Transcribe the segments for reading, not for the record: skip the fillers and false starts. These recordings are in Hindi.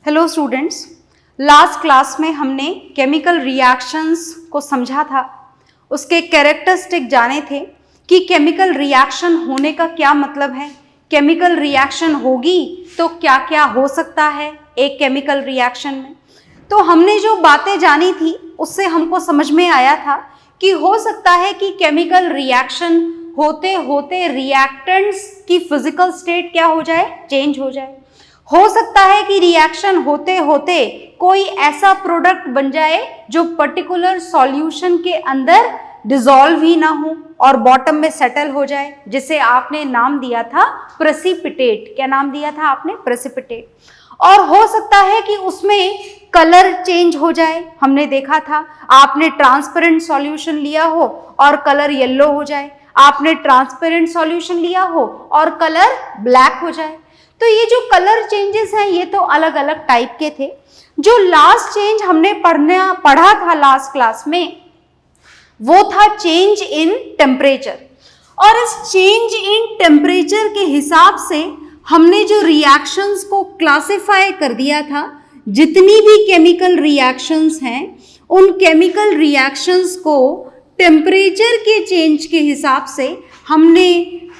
हेलो स्टूडेंट्स, लास्ट क्लास में हमने केमिकल रिएक्शंस को समझा था, उसके कैरेक्टरिस्टिक जाने थे कि केमिकल रिएक्शन होने का क्या मतलब है, केमिकल रिएक्शन होगी तो क्या क्या हो सकता है एक केमिकल रिएक्शन में। तो हमने जो बातें जानी थी उससे हमको समझ में आया था कि हो सकता है कि केमिकल रिएक्शन होते होते रिएक्टेंट्स की फिजिकल स्टेट क्या हो जाए, चेंज हो जाए। हो सकता है कि रिएक्शन होते होते कोई ऐसा प्रोडक्ट बन जाए जो पर्टिकुलर सॉल्यूशन के अंदर डिसॉल्व ही ना हो और बॉटम में सेटल हो जाए, जिसे आपने नाम दिया था प्रेसिपिटेट। क्या नाम दिया था आपने? प्रेसिपिटेट। और हो सकता है कि उसमें कलर चेंज हो जाए। हमने देखा था, आपने ट्रांसपेरेंट सॉल्यूशन लिया हो और कलर येलो हो जाए, आपने ट्रांसपेरेंट सॉल्यूशन लिया हो और कलर ब्लैक हो जाए। तो ये जो कलर चेंजेस हैं ये तो अलग अलग टाइप के थे। जो लास्ट चेंज हमने पढ़ा था लास्ट क्लास में वो था चेंज इन टेम्परेचर। और इस चेंज इन टेम्परेचर के हिसाब से हमने जो रिएक्शंस को क्लासिफाई कर दिया था, जितनी भी केमिकल रिएक्शंस हैं उन केमिकल रिएक्शंस को टेम्परेचर के चेंज के हिसाब से हमने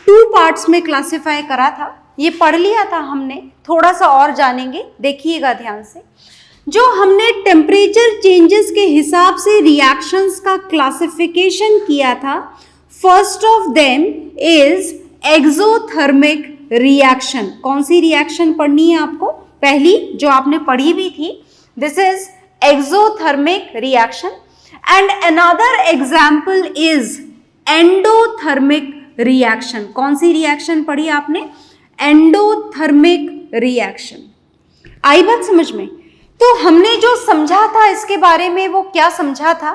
2 पार्ट्स में क्लासिफाई करा था। ये पढ़ लिया था हमने, थोड़ा सा और जानेंगे, देखिएगा ध्यान से। जो हमने टेम्परेचर चेंजेस के हिसाब से रिएक्शंस का क्लासिफिकेशन किया था, first of them is exothermic reaction. कौन सी रिएक्शन पढ़नी है आपको? पहली जो आपने पढ़ी भी थी, this is exothermic reaction. And another example is endothermic reaction. कौन सी रिएक्शन पढ़ी आपने? Endothermic reaction. आई बात समझ में? तो हमने जो समझा था इसके बारे में वो क्या समझा था?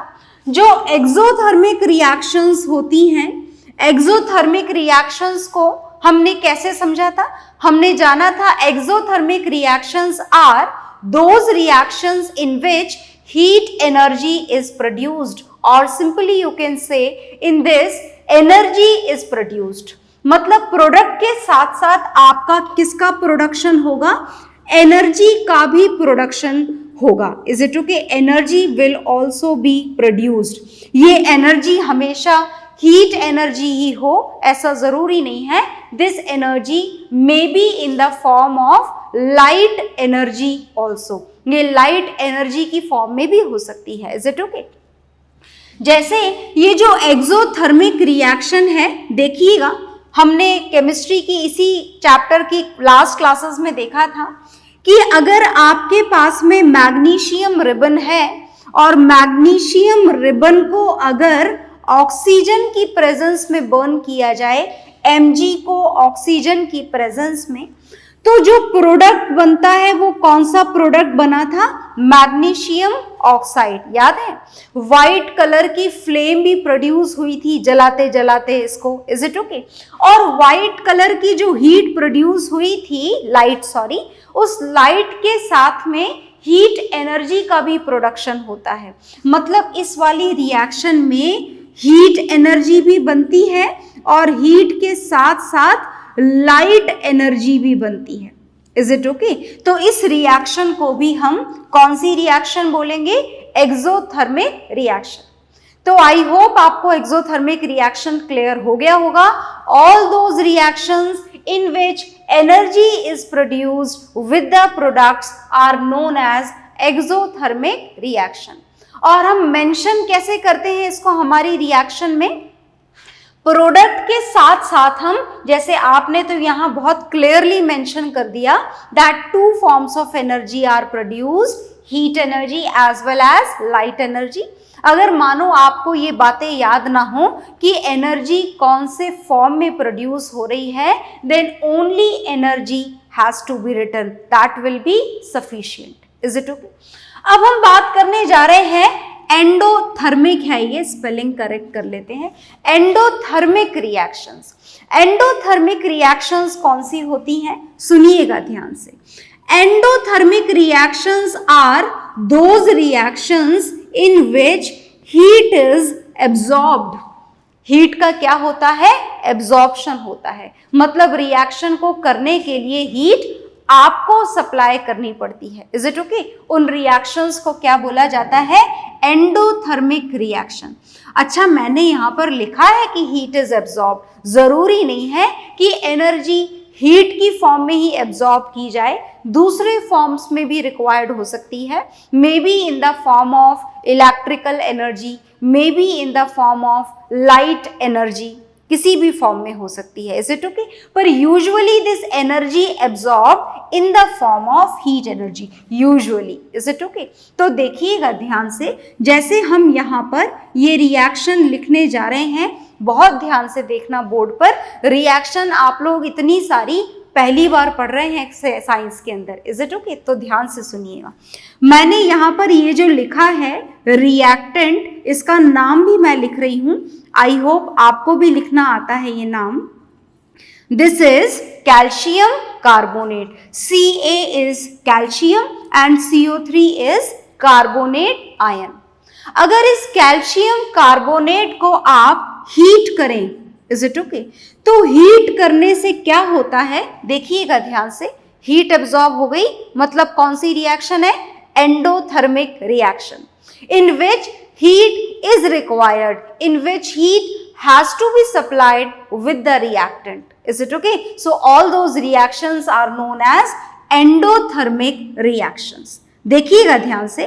जो एक्सोथर्मिक रिएक्शंस होती हैं, एक्सोथर्मिक रिएक्शंस को हमने कैसे समझा था? हमने जाना था exothermic reactions are those reactions in which heat energy is produced, or simply you can say in this energy is produced। मतलब प्रोडक्ट के साथ साथ आपका किसका प्रोडक्शन होगा? एनर्जी का भी प्रोडक्शन होगा। Is it okay? Energy will also be produced. ये एनर्जी हमेशा हीट एनर्जी ही हो ऐसा जरूरी नहीं है। This energy maybe in the form of light energy also. ये लाइट एनर्जी की फॉर्म में भी हो सकती है। Is it okay? जैसे ये जो एक्सोथर्मिक रिएक्शन है, देखिएगा हमने केमिस्ट्री की इसी चैप्टर की लास्ट क्लासेस में देखा था कि अगर आपके पास में मैग्नीशियम रिबन है और मैग्नीशियम रिबन को अगर ऑक्सीजन की प्रेजेंस में बर्न किया जाए, Mg को ऑक्सीजन की प्रेजेंस में, तो जो प्रोडक्ट बनता है वो कौन सा प्रोडक्ट बना था? Magnesium oxide. याद है? व्हाइट कलर की फ्लेम भी प्रोड्यूस हुई थी जलाते जलाते इसको। Is it okay? और व्हाइट कलर की जो हीट प्रोड्यूस हुई थी, लाइट सॉरी, उस लाइट के साथ में हीट एनर्जी का भी प्रोडक्शन होता है। मतलब इस वाली रिएक्शन में हीट एनर्जी भी बनती है और हीट के साथ साथ लाइट एनर्जी भी बनती है। Is it okay? तो इस रिएक्शन को भी हम कौन सी रिएक्शन बोलेंगे? Exothermic reaction. तो आई होप आपको एक्सोथर्मिक रिएक्शन क्लियर हो गया होगा। All those reactions in which energy is produced with the products are known as exothermic reaction। और हम मेंशन कैसे करते हैं इसको हमारी रिएक्शन में? प्रोडक्ट के साथ साथ हम, जैसे आपने तो यहाँ बहुत क्लियरली मेंशन कर दिया that 2 forms of energy are produced, heat energy as well as light energy। अगर मानो आपको ये बातें याद ना हो कि एनर्जी कौन से फॉर्म में प्रोड्यूस हो रही है, then only energy has to be written, that will be sufficient. Is it okay? अब हम बात करने जा रहे हैं एंडोथर्मिक है, ये स्पेलिंग करेक्ट कर लेते हैं। Endothermic reactions. एंडोथर्मिक रिएक्शंस कौन सी होती हैं? सुनिएगा ध्यान से। Endothermic reactions are those reactions in which heat is absorbed। Heat का क्या होता है? एब्जॉर्प्शन होता है। मतलब रिएक्शन को करने के लिए हीट आपको सप्लाई करनी पड़ती है। Is it okay? उन रिएक्शंस को क्या बोला जाता है? Endothermic reaction. अच्छा, मैंने यहां पर लिखा है कि हीट इज एब्जॉर्ब, जरूरी नहीं है कि एनर्जी हीट की फॉर्म में ही एब्जॉर्ब की जाए, दूसरे फॉर्म्स में भी रिक्वायर्ड हो सकती है, maybe in the form of electrical energy, maybe in the form of light energy, किसी भी फॉर्म में हो सकती है। Is it okay? पर usually this energy absorb in the form of heat energy usually. Is it okay? तो देखिएगा ध्यान से, जैसे हम यहाँ पर ये रिएक्शन लिखने जा रहे हैं, बहुत ध्यान से देखना बोर्ड पर। रिएक्शन आप लोग इतनी सारी पहली बार पढ़ रहे हैं साइंस के अंदर। Is it okay? तो ध्यान से सुनिएगा। मैंने यहाँ पर ये जो लिखा है रिएक्टेंट, इसका नाम भी मैं लिख रही हूं। आई होप आपको भी लिखना आता है ये नाम। This is calcium carbonate. Ca is calcium and CO3 is carbonate ion. अगर इस कैल्शियम कार्बोनेट को आप हीट करें, इज इट ओके, तो हीट करने से क्या होता है? देखिएगा ध्यान से। हीट एब्जॉर्ब हो गई, मतलब कौन सी रिएक्शन है? Endothermic reaction, in which heat is required, in which heat has to be supplied with the reactant. Is it okay? So all those reactions are known as endothermic reactions. देखिएगा ध्यान से,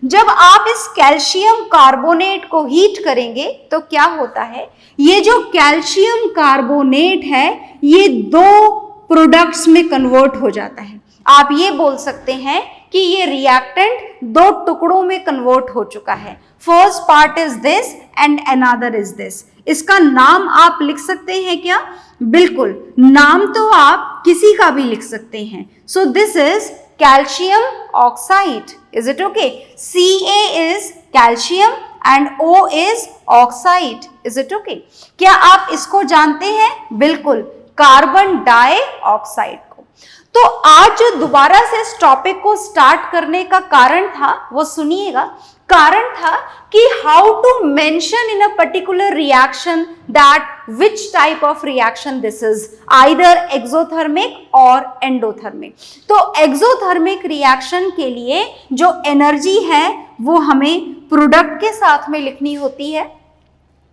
जब आप इस कैल्शियम कार्बोनेट को हीट करेंगे तो क्या होता है? ये जो कैल्शियम कार्बोनेट है ये दो प्रोडक्ट्स में कन्वर्ट हो जाता है। आप ये बोल सकते हैं कि ये रिएक्टेंट दो टुकड़ों में कन्वर्ट हो चुका है। First part is this and another is this. इसका नाम आप लिख सकते हैं क्या? बिल्कुल, नाम तो आप किसी का भी लिख सकते हैं। So this is calcium oxide. Is it okay? Ca is calcium and O is oxide. Is it okay? क्या आप इसको जानते हैं? बिल्कुल, कार्बन डाइऑक्साइड को। तो आज जो दोबारा से इस टॉपिक को स्टार्ट करने का कारण था वो सुनिएगा। कारण था कि how to mention in a particular reaction that which type of reaction this is, either exothermic और एंडोथर्मिक। तो एक्सोथर्मिक रिएक्शन के लिए जो एनर्जी है वो हमें प्रोडक्ट के साथ में लिखनी होती है,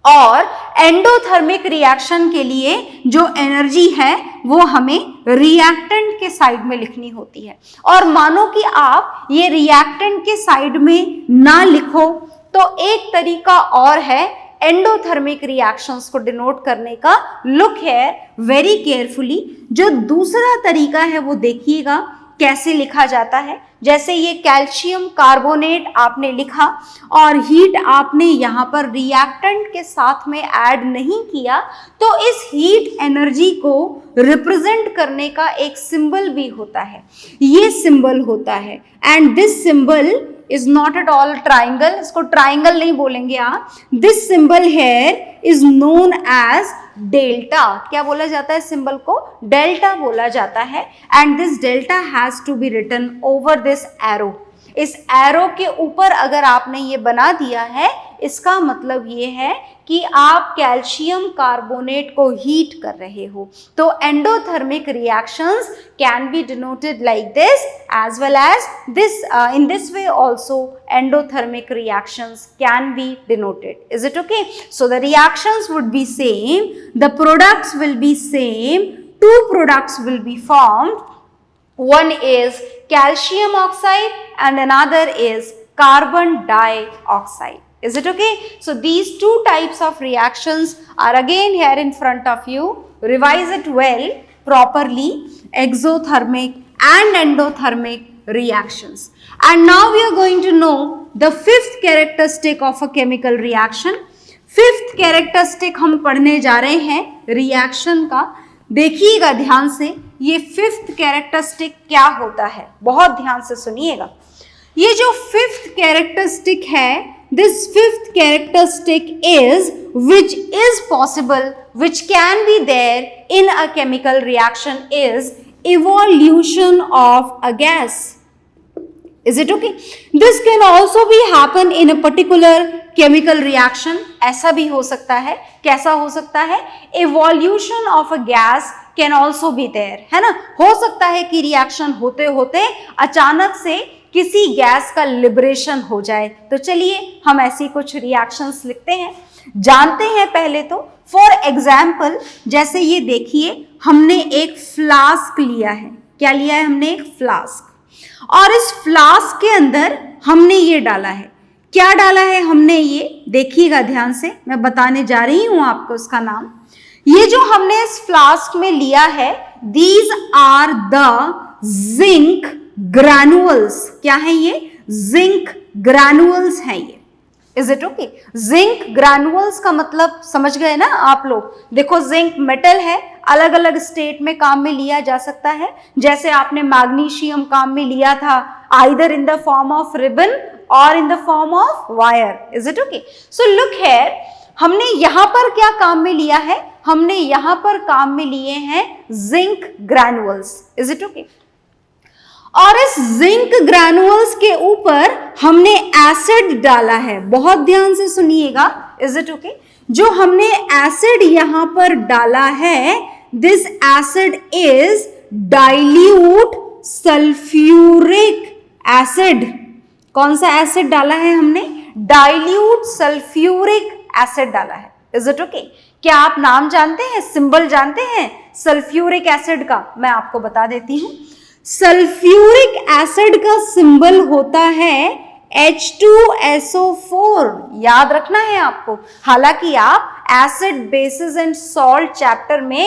और एंडोथर्मिक रिएक्शन के लिए जो एनर्जी है वो हमें रिएक्टेंट के साइड में लिखनी होती है। और मानो कि आप ये रिएक्टेंट के साइड में ना लिखो तो एक तरीका और है एंडोथर्मिक रिएक्शंस को डिनोट करने का। लुक हियर वेरी केयरफुली, जो दूसरा तरीका है वो देखिएगा कैसे लिखा जाता है। जैसे ये कैल्शियम कार्बोनेट आपने लिखा और हीट आपने यहाँ पर रिएक्टेंट के साथ में ऐड नहीं किया, तो इस हीट एनर्जी को रिप्रेजेंट करने का एक सिंबल भी होता है। ये सिंबल होता है, and this symbol is not at all triangle. इसको ट्राइंगल नहीं बोलेंगे आप। This symbol here is known as delta. क्या बोला जाता है? सिंबल को डेल्टा बोला जाता है। And this delta has to be written over this arrow. इस एरो के ऊपर अगर आपने ये बना दिया है, इसका मतलब ये है कि आप कैल्शियम कार्बोनेट को हीट कर रहे हो। तो endothermic reactions can be denoted like this as well as this. In this way also endothermic reactions can be denoted. Is it okay? So the reactions would be same, the products will be same, two products will be formed. One is calcium oxide and another is carbon dioxide. Is it okay? So these two types of reactions are again here in front of you. Revise it well properly. Exothermic and endothermic reactions. And now we are going to know the fifth characteristic of a chemical reaction. Fifth characteristic हम पढ़ने जा रहे हैं रिएक्शन का। देखिएगा ध्यान से, ये फिफ्थ कैरेक्टरिस्टिक क्या होता है, बहुत ध्यान से सुनिएगा। ये जो फिफ्थ कैरेक्टरिस्टिक है, this fifth characteristic is which is possible, which can be there in a chemical reaction, is evolution of a gas. Is it okay? This can also be happen in a particular chemical reaction. ऐसा भी हो सकता है। कैसा हो सकता है? Evolution of a gas can also be there, है ना। हो सकता है कि रिएक्शन होते होते अचानक से किसी गैस का लिबरेशन हो जाए। तो चलिए हम ऐसी कुछ रिएक्शंस लिखते हैं, जानते हैं पहले तो। फॉर एग्जाम्पल, जैसे ये देखिए, हमने एक फ्लास्क लिया है। क्या लिया है हमने? एक फ्लास्क। और इस फ्लास्क के अंदर हमने ये डाला है। क्या डाला है हमने? ये देखिएगा ध्यान से, मैं बताने जा रही हूं आपको इसका नाम। ये जो हमने इस फ्लास्क में लिया है, these are the zinc granules. क्या है ये? जिंक ग्रैनुअल्स है ये। Is it okay? Zinc granules का मतलब समझ गए ना आप लोग। देखो, जिंक मेटल है, अलग अलग स्टेट में काम में लिया जा सकता है। जैसे आपने मैग्नीशियम काम में लिया था, either in the form of ribbon और in the form of wire. Is it okay? So look here, हमने यहां पर क्या काम में लिया है? हमने यहां पर काम में लिए हैं zinc granules. Is it okay? और इस जिंक ग्रैनुअल्स के ऊपर हमने एसिड डाला है। बहुत ध्यान से सुनिएगा। Is it okay? जो हमने एसिड यहां पर डाला है, this acid is dilute sulphuric acid. कौन सा एसिड डाला है हमने? डाइल्यूट सल्फ्यूरिक एसिड डाला है। Is it okay? क्या आप नाम जानते हैं, सिंबल जानते हैं सल्फ्यूरिक एसिड का? मैं आपको बता देती हूं। सल्फ्यूरिक एसिड का सिंबल होता है H2SO4। याद रखना है आपको। हालांकि आप acid, basis and salt chapter में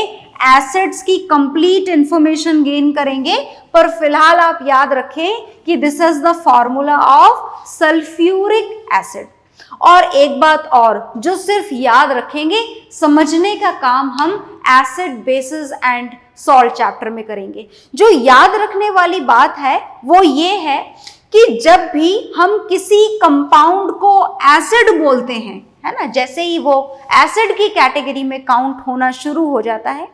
एसिड्स की कंप्लीट इंफॉर्मेशन गेन करेंगे, पर फिलहाल आप याद रखें कि this is the formula of sulphuric acid. और एक बात और, जो सिर्फ याद रखेंगे, समझने का काम हम acid, basis and salt chapter में करेंगे। जो याद रखने वाली बात है वो ये है कि जब भी हम किसी कंपाउंड को एसिड बोलते हैं, है ना, जैसे ही वो एसिड की कैटेगरी में काउंट होना शुरू हो जाता है,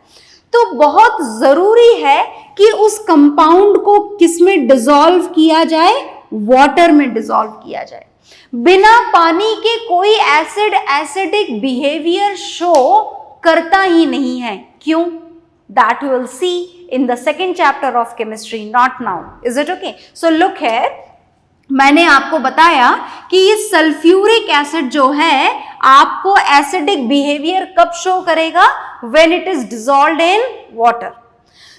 तो बहुत जरूरी है कि उस कंपाउंड को किसमें डिसॉल्व किया जाए? वाटर में डिसॉल्व किया जाए। बिना पानी के कोई एसिड एसिडिक बिहेवियर शो करता ही नहीं है। क्यों? That we will see in the second chapter of chemistry, not now. Is it okay? So look here, मैंने आपको बताया कि ये सल्फ्यूरिक एसिड जो है आपको एसिडिक बिहेवियर कब शो करेगा? When it is dissolved in water.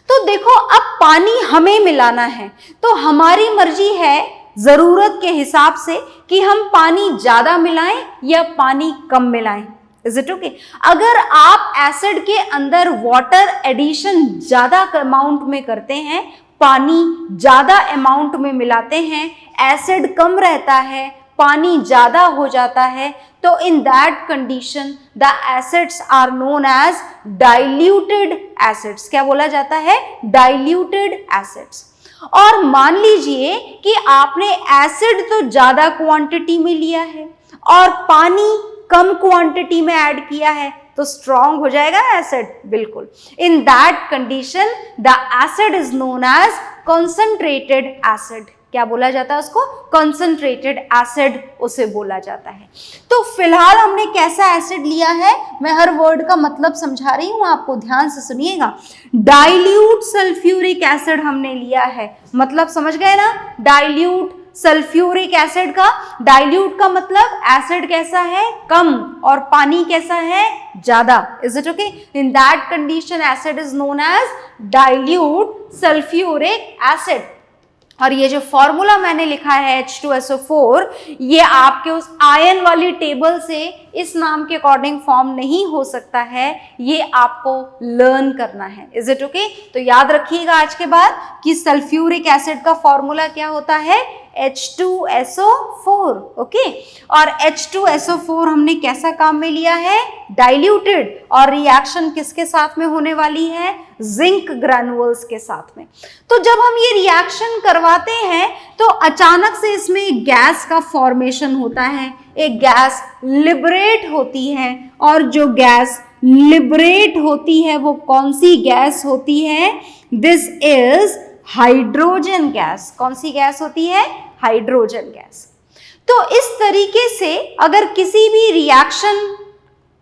तो देखो, अब पानी हमें मिलाना है, तो हमारी मर्जी है जरूरत के हिसाब से कि हम पानी ज्यादा मिलाएं या पानी कम मिलाएं। Is it okay? अगर आप एसिड के अंदर वाटर एडिशन ज्यादा अमाउंट में करते हैं, पानी ज्यादा अमाउंट में मिलाते हैं, एसिड कम रहता है, पानी ज्यादा हो जाता है, तो in that condition the acids are known as diluted acids. क्या बोला जाता है? Diluted acids. और मान लीजिए कि आपने एसिड तो ज्यादा क्वांटिटी में लिया है और पानी कम क्वांटिटी में ऐड किया है, तो स्ट्रॉन्ग हो जाएगा एसिड? बिल्कुल। In that condition the acid is known as concentrated acid. क्या बोला जाता है उसको? कॉन्सेंट्रेटेड एसिड उसे बोला जाता है। तो फिलहाल हमने कैसा एसिड लिया है, मैं हर वर्ड का मतलब समझा रही हूं आपको, ध्यान से सुनिएगा। डाइल्यूट सल्फ्यूरिक एसिड हमने लिया है, मतलब समझ गए ना? डाइल्यूट सल्फ्यूरिक एसिड का, डाइल्यूट का मतलब एसिड कैसा है? कम, और पानी कैसा है? ज्यादा। Is it okay? In that condition acid is known as dilute sulphuric acid. और ये जो फॉर्मूला मैंने लिखा है H2SO4, ये आपके उस आयन वाली टेबल से इस नाम के अकॉर्डिंग फॉर्म नहीं हो सकता है, ये आपको लर्न करना है। Is it okay? तो याद रखिएगा आज के बाद कि सल्फ्यूरिक एसिड का फॉर्मूला क्या होता है? H2SO4। ओके? और H2SO4 हमने कैसा काम में लिया है? डाइल्यूटेड। और रिएक्शन किसके साथ में होने वाली है? जिंक ग्रैनुअल्स के साथ में। तो जब हम ये रिएक्शन करवाते हैं तो अचानक से इसमें एक गैस का फॉर्मेशन होता है, एक गैस लिबरेट होती है। और जो गैस लिबरेट होती है वो कौन सी गैस होती है? This is hydrogen gas. कौन सी गैस होती है? Hydrogen gas. तो इस तरीके से अगर किसी भी रिएक्शन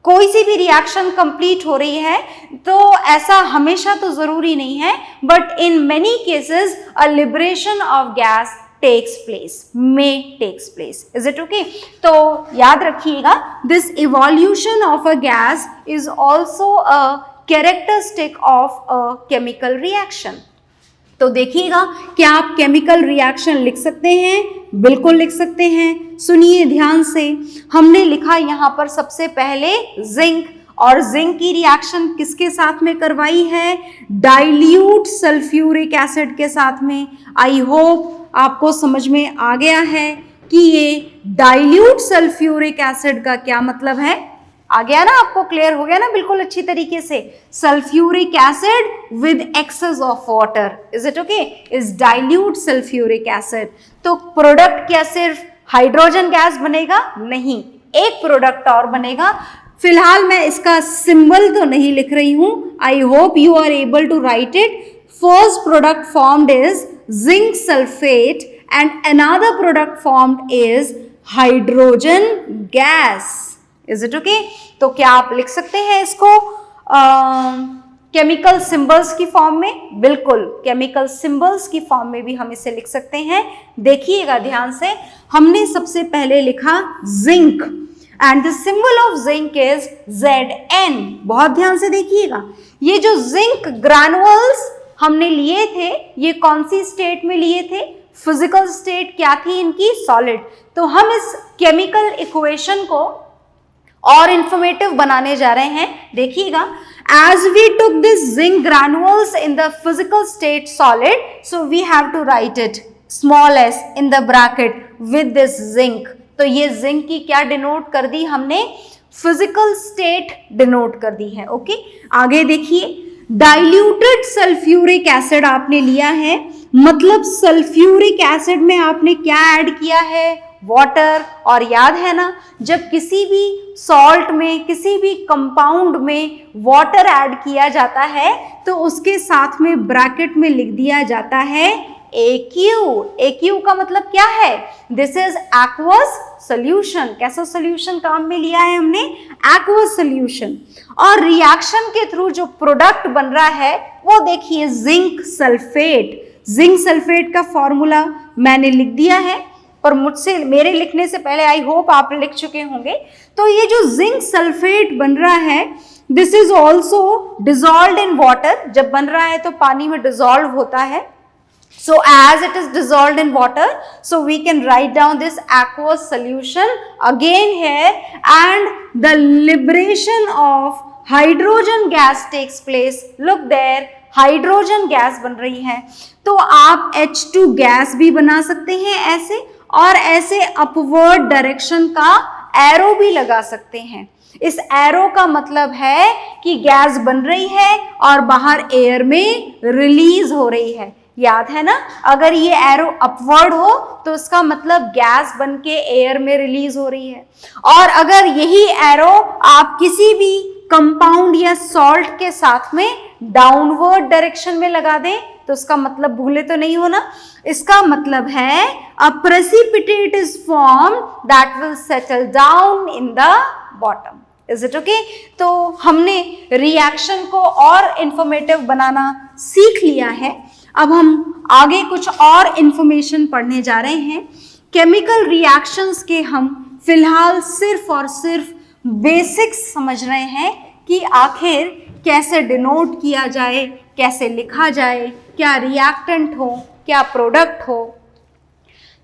कोई सी भी रिएक्शन कंप्लीट हो रही है तो ऐसा हमेशा तो जरूरी नहीं है, but in many cases a liberation of gas takes place, may takes place. Is it okay? तो याद रखिएगा, this evolution of a gas is also a characteristic of a chemical reaction. तो देखिएगा, क्या आप केमिकल रिएक्शन लिख सकते हैं? बिल्कुल लिख सकते हैं। सुनिए ध्यान से, हमने लिखा यहाँ पर सबसे पहले जिंक, और जिंक की रिएक्शन किसके साथ में करवाई है? डाइल्यूट सल्फ्यूरिक एसिड के साथ में। आई होप आपको समझ में आ गया है कि ये डाइल्यूट सल्फ्यूरिक एसिड का क्या मतलब है। आ गया ना, आपको क्लियर हो गया ना बिल्कुल अच्छी तरीके से। Sulphuric acid with excess of water, is it okay, is dilute sulphuric acid. तो प्रोडक्ट क्या सिर्फ हाइड्रोजन गैस बनेगा? नहीं, एक प्रोडक्ट और बनेगा। फिलहाल मैं इसका सिंबल तो नहीं लिख रही हूं, I hope you are able to write it. First product formed is zinc sulphate and another product formed is hydrogen gas. Is it okay? तो क्या आप लिख सकते हैं इसको केमिकल सिंबल्स की फॉर्म में? बिल्कुल, केमिकल सिंबल्स की फॉर्म में भी हम इसे लिख सकते हैं। देखिएगा ध्यान से, हमने सबसे पहले लिखा zinc and the symbol of zinc is Zn। बहुत ध्यान से देखिएगा, ये जो जिंक ग्रैनुअल्स हमने लिए थे, ये कौन सी स्टेट में लिए थे? फिजिकल स्टेट क्या थी इनकी? सॉलिड। तो हम इस केमिकल इक्वेशन को और इंफॉर्मेटिव बनाने जा रहे हैं। देखिएगा, as we took this zinc granules in the physical state solid, so we have to write it small s in the bracket with this zinc। तो ये जिंक की क्या डिनोट कर दी हमने? फिजिकल स्टेट डिनोट कर दी है। ओके, आगे देखिए, डाइल्यूटेड सल्फ्यूरिक एसिड आपने लिया है, मतलब सल्फ्यूरिक एसिड में आपने क्या ऐड किया है? वाटर। और याद है ना, जब किसी भी सॉल्ट में, किसी भी कंपाउंड में वाटर ऐड किया जाता है तो उसके साथ में ब्रैकेट में लिख दिया जाता है AQ। AQ का मतलब क्या है? This is aqueous solution. कैसा सोल्यूशन काम में लिया है हमने? Aqueous solution. और रिएक्शन के थ्रू जो प्रोडक्ट बन रहा है वो देखिए जिंक सल्फेट। जिंक सल्फेट का फॉर्मूला मैंने लिख दिया है, पर मुझसे, मेरे लिखने से पहले आई होप आप लिख चुके होंगे। तो ये जो जिंक सल्फेट बन रहा है, this is also dissolved in water. जब बन रहा है तो पानी में डिजॉल्व होता है। So as it is dissolved in water, so we can write down this aqueous solution again here, and the liberation of hydrogen gas takes place. Look there, hydrogen gas बन रही है। तो आप H2 गैस भी बना सकते हैं ऐसे, और ऐसे अपवर्ड डायरेक्शन का एरो भी लगा सकते हैं। इस एरो का मतलब है कि गैस बन रही है और बाहर एयर में रिलीज हो रही है। याद है ना, अगर ये एरो अपवर्ड हो तो उसका मतलब गैस बन के एयर में रिलीज हो रही है, और अगर यही एरो आप किसी भी कंपाउंड या सॉल्ट के साथ में डाउनवर्ड डायरेक्शन में लगा दें तो उसका मतलब, भूले तो नहीं हो ना, इसका मतलब है a precipitate is form that will settle down in the bottom. Is it okay? तो हमने रिएक्शन को और इंफॉर्मेटिव बनाना सीख लिया है। अब हम आगे कुछ और इंफॉर्मेशन पढ़ने जा रहे हैं। केमिकल रिएक्शंस के हम फिलहाल सिर्फ और सिर्फ बेसिक्स समझ रहे हैं कि आखिर कैसे डिनोट किया जाए, कैसे लिखा जाए, क्या रिएक्टेंट हो, क्या प्रोडक्ट हो।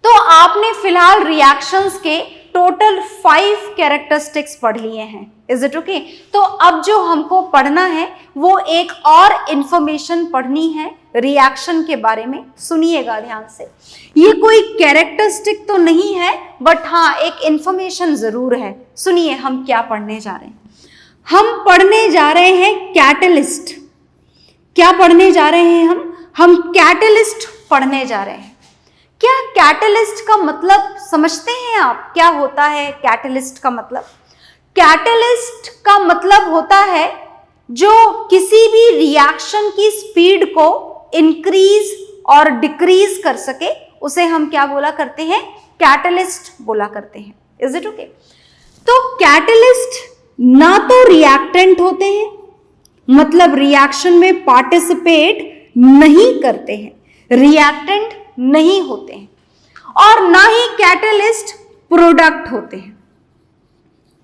तो आपने फिलहाल रिएक्शंस के टोटल 5 कैरेक्टरिस्टिक्स पढ़ लिए हैं। Is it okay? तो अब जो हमको पढ़ना है वो एक और इंफॉर्मेशन पढ़नी है रिएक्शन के बारे में। सुनिएगा ध्यान से, ये कोई कैरेक्टरिस्टिक तो नहीं है, बट हाँ एक इंफॉर्मेशन जरूर है। सुनिए हम क्या पढ़ने जा रहे हैं। हम पढ़ने जा रहे हैं कैटलिस्ट। क्या पढ़ने जा रहे हैं हम कैटलिस्ट पढ़ने जा रहे हैं। क्या कैटलिस्ट का मतलब समझते हैं आप? क्या होता है कैटलिस्ट का मतलब? कैटलिस्ट का मतलब होता है जो किसी भी रिएक्शन की स्पीड को इंक्रीज और डिक्रीज कर सके, उसे हम क्या बोला करते हैं? कैटलिस्ट बोला करते हैं। Is it okay? तो कैटलिस्ट ना तो रिएक्टेंट होते हैं, मतलब रिएक्शन में पार्टिसिपेट नहीं करते हैं, रिएक्टेंट नहीं होते हैं, और ना ही कैटलिस्ट प्रोडक्ट होते हैं।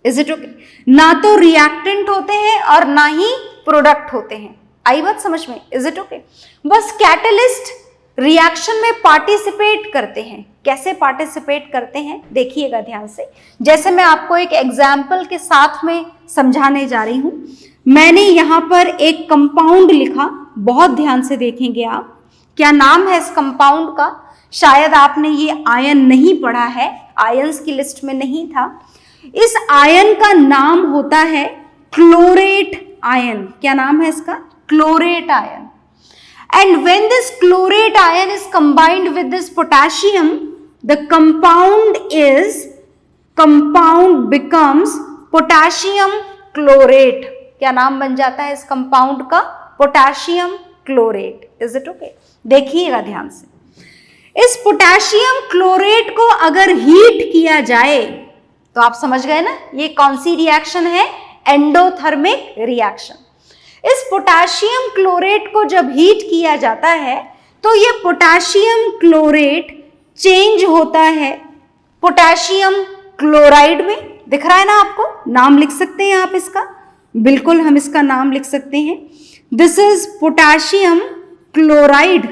Is it okay? ना तो रिएक्टेंट होते हैं और ना ही प्रोडक्ट होते हैं। आई बात समझ में? Is it okay? बस कैटलिस्ट रिएक्शन में पार्टिसिपेट करते हैं। कैसे पार्टिसिपेट करते हैं देखिएगा ध्यान से। जैसे मैं आपको एक एग्जाम्पल के साथ में समझाने जा रही हूं। मैंने यहां पर एक कंपाउंड लिखा, बहुत ध्यान से देखेंगे आप। क्या नाम है इस कंपाउंड का? शायद आपने ये आयन नहीं पढ़ा है, आयंस की लिस्ट में नहीं था। इस आयन का नाम होता है क्लोरेट आयन। क्या नाम है इसका? Chlorate ion. And when this chlorate ion is combined with this potassium, the compound becomes potassium chlorate. क्या नाम बन जाता है इस कंपाउंड का? Potassium chlorate. Is it okay? देखिएगा ध्यान से। इस पोटेशियम क्लोरेट को अगर हीट किया जाए तो आप समझ गए ना, ये कौन सी रिएक्शन है? Endothermic reaction. इस पोटेशियम क्लोरेट को जब हीट किया जाता है तो ये पोटेशियम क्लोरेट चेंज होता है पोटेशियम क्लोराइड में। दिख रहा है ना आपको? नाम लिख सकते हैं आप इसका, बिल्कुल हम इसका नाम लिख सकते हैं। This is potassium chloride.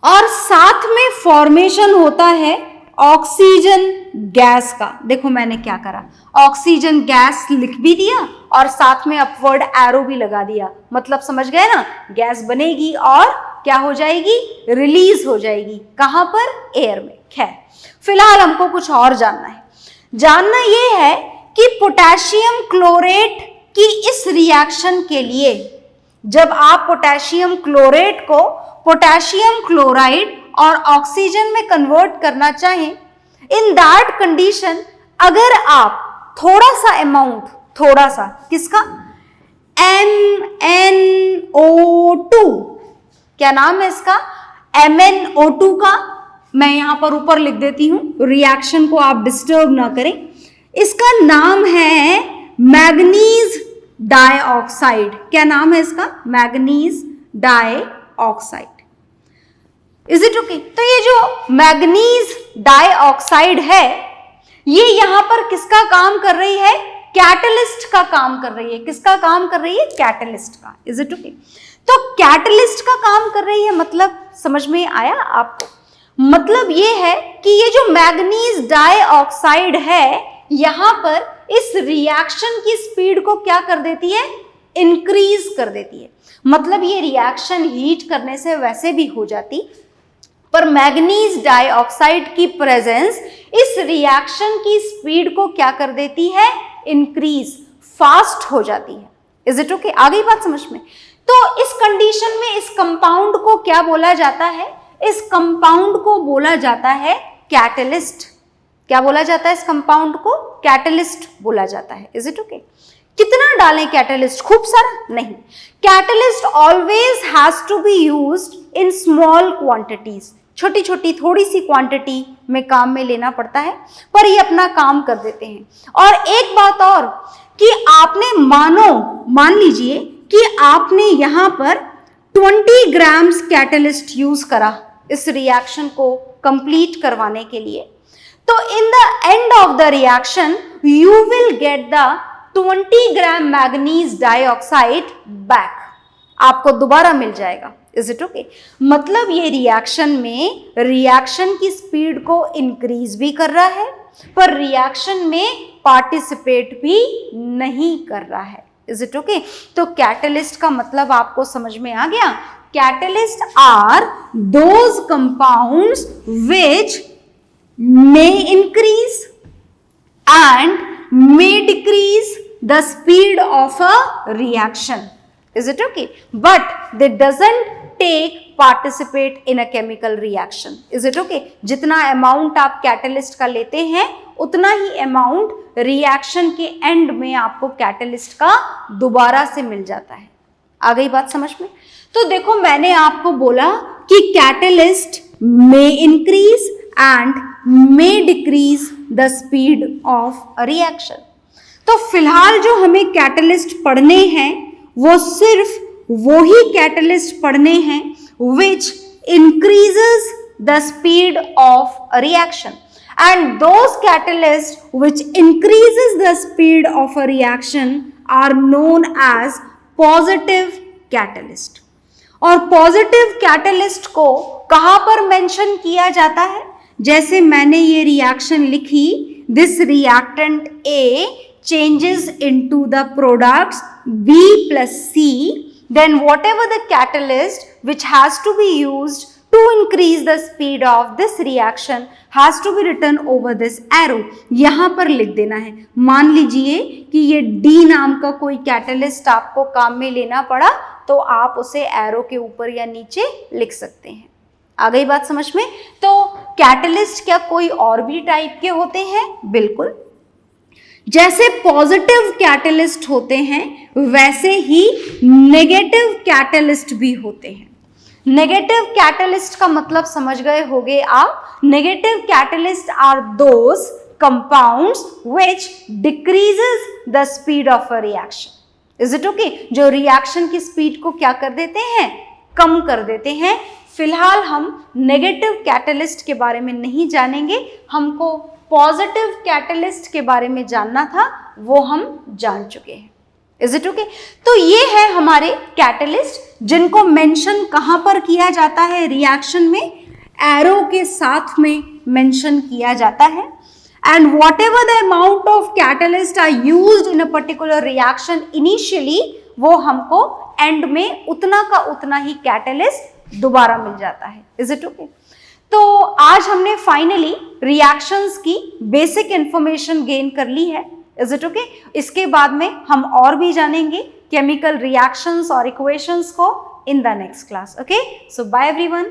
और साथ में फॉर्मेशन होता है ऑक्सीजन गैस का। देखो मैंने क्या करा, ऑक्सीजन गैस लिख भी दिया और साथ में अपवर्ड एरो भी लगा दिया। मतलब समझ गए ना, गैस बनेगी और क्या हो जाएगी? रिलीज हो जाएगी। कहां पर? एयर में। खैर फिलहाल हमको कुछ और जानना है। जानना यह है कि पोटेशियम क्लोरेट की इस रिएक्शन के लिए जब आप पोटेशियम क्लोरेट को पोटेशियम क्लोराइड और ऑक्सीजन में कन्वर्ट करना चाहें, इन दैट कंडीशन अगर आप थोड़ा सा अमाउंट, थोड़ा सा किसका? MnO2। क्या नाम है इसका? MnO2 का। मैं यहां पर ऊपर लिख देती हूं, रिएक्शन को आप डिस्टर्ब ना करें। इसका नाम है मैग्नीज डाइऑक्साइड। क्या नाम है इसका? Manganese dioxide. Is it okay? तो ये जो मैग्नीज डाइऑक्साइड है, ये यहां पर किसका काम कर रही है? कैटलिस्ट का काम कर रही है। किसका काम कर रही है? कैटलिस्ट का। Is it okay? तो कैटलिस्ट का काम कर रही है, मतलब समझ में आया आपको? मतलब ये है कि ये जो मैग्नीज डाइऑक्साइड है, यहां पर इस रिएक्शन की स्पीड को क्या कर देती है? इंक्रीज कर देती है। मतलब ये रिएक्शन हीट करने से वैसे भी हो जाती, पर मैग्नीज डाइऑक्साइड की प्रेजेंस इस रिएक्शन की स्पीड को क्या कर देती है? इंक्रीज, फास्ट हो जाती है। Is it okay? आ गई बात समझ में? तो इस कंडीशन में इस कंपाउंड को क्या बोला जाता है? इस कंपाउंड को बोला जाता है कैटलिस्ट। क्या बोला जाता है इस कंपाउंड को? कैटलिस्ट बोला जाता है। Is it okay? कितना डालें कैटलिस्ट? खूब सारा नहीं। Catalyst always has to be used in small quantities. छोटी छोटी थोड़ी सी क्वांटिटी में काम में लेना पड़ता है, पर ये अपना काम कर देते हैं। और एक बात और कि आपने मान लीजिए कि आपने यहां पर 20 ग्राम्स कैटलिस्ट यूज करा इस रिएक्शन को कंप्लीट करवाने के लिए, तो in the end of the reaction you will get the 20 gram manganese dioxide back. आपको दोबारा मिल जाएगा। Is it okay? मतलब ये रिएक्शन में रिएक्शन की स्पीड को इंक्रीज भी कर रहा है, पर रिएक्शन में पार्टिसिपेट भी नहीं कर रहा है। Is it okay? तो कैटलिस्ट का मतलब आपको समझ में आ गया। Catalyst are those compounds which may increase and may decrease the speed of a reaction. Is it okay? But they doesn't take participate in a chemical reaction. Is it okay? जितना amount आप catalyst का लेते हैं उतना ही amount reaction के end में आपको catalyst का दोबारा से मिल जाता है। आ गई बात समझ में? तो देखो मैंने आपको बोला कि catalyst may increase and may decrease the speed of a reaction. तो फिलहाल जो हमें कैटलिस्ट पढ़ने हैं वो सिर्फ वो ही कैटलिस्ट पढ़ने हैं which increases the speed of a reaction, and those catalysts which increases the speed of a reaction are known as positive catalyst. और पॉजिटिव कैटलिस्ट को कहां पर मेंशन किया जाता है? जैसे मैंने ये रिएक्शन लिखी, this reactant A changes into the products B plus C, then whatever the catalyst which has to be used to increase the speed of this reaction has to be written over this arrow. यहां पर लिख देना है. मान लीजिए कि ये D नाम का कोई कैटलिस्ट आपको काम में लेना पड़ा, तो आप उसे एरो के ऊपर या नीचे लिख सकते हैं. आ गई बात समझ में? तो कैटलिस्ट क्या कोई और भी टाइप के होते हैं? बिल्कुल. जैसे पॉजिटिव कैटलिस्ट होते हैं वैसे ही नेगेटिव कैटलिस्ट भी होते हैं. नेगेटिव कैटलिस्ट का मतलब समझ गए होंगे आप. Negative catalyst are those compounds which decreases the speed of a reaction. Is it okay? जो रिएक्शन की स्पीड को क्या कर देते हैं? कम कर देते हैं. फिलहाल हम नेगेटिव कैटलिस्ट के बारे में नहीं जानेंगे, हमको पॉजिटिव कैटलिस्ट के बारे में जानना था, वो हम जान चुके हैं. Is it okay? तो ये है हमारे कैटलिस्ट जिनको मेंशन कहां पर किया जाता है रिएक्शन में? एरो के साथ में मेंशन किया जाता है. And whatever the amount of catalyst are used in a particular reaction initially, वो हमको एंड में उतना का उतना ही कैटलिस्ट दोबारा मिल जाता है. Is it okay? तो आज हमने फाइनली रिएक्शंस की बेसिक इंफॉर्मेशन गेन कर ली है. Is it okay? इसके बाद में हम और भी जानेंगे केमिकल रिएक्शंस और इक्वेशंस को in the next class. Okay, so bye everyone.